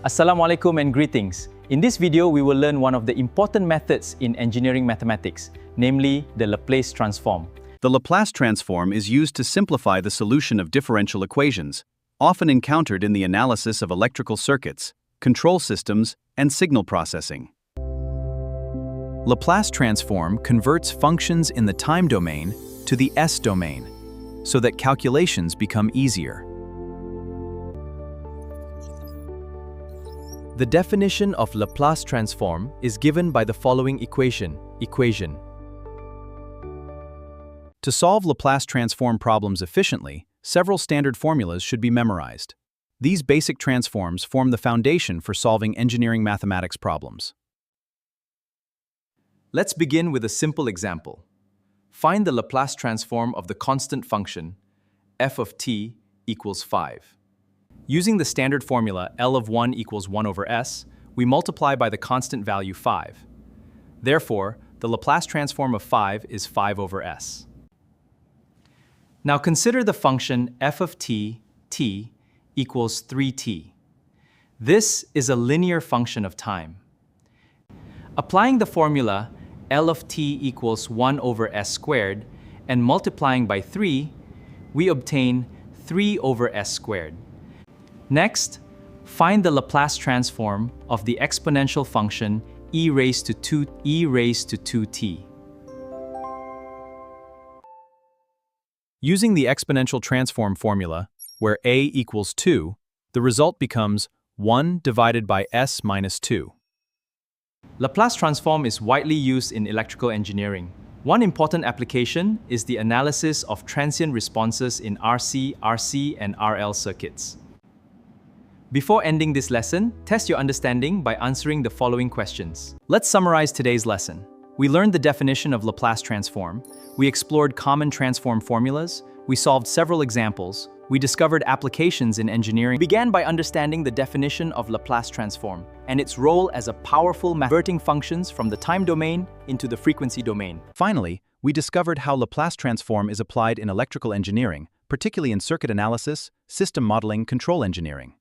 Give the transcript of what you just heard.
Assalamualaikum and greetings. In this video, we will learn one of the important methods in engineering mathematics, namely the Laplace transform. The Laplace transform is used to simplify the solution of differential equations, often encountered in the analysis of electrical circuits, control systems, and signal processing. Laplace transform converts functions in the time domain to the S domain, so that calculations become easier. The definition of Laplace transform is given by the following equation. To solve Laplace transform problems efficiently, several standard formulas should be memorized. These basic transforms form the foundation for solving engineering mathematics problems. Let's begin with a simple example. Find the Laplace transform of the constant function f of t equals 5. Using the standard formula L of 1 equals 1 over s, we multiply by the constant value 5. Therefore, the Laplace transform of 5 is 5 over s. Now consider the function f of t equals 3t. This is a linear function of time. Applying the formula L of t equals 1 over s squared and multiplying by 3, we obtain 3 over s squared. Next, find the Laplace transform of the exponential function e raised to 2t. Using the exponential transform formula, where a equals 2, the result becomes 1 divided by s minus 2. Laplace transform is widely used in electrical engineering. One important application is the analysis of transient responses in RC, and RL circuits. Before ending this lesson, test your understanding by answering the following questions. Let's summarize today's lesson. We learned the definition of Laplace transform, we explored common transform formulas, we solved several examples, we discovered applications in engineering. We began by understanding the definition of Laplace transform and its role as a powerful converting functions from the time domain into the frequency domain. Finally, we discovered how Laplace transform is applied in electrical engineering, particularly in circuit analysis, system modeling, control engineering.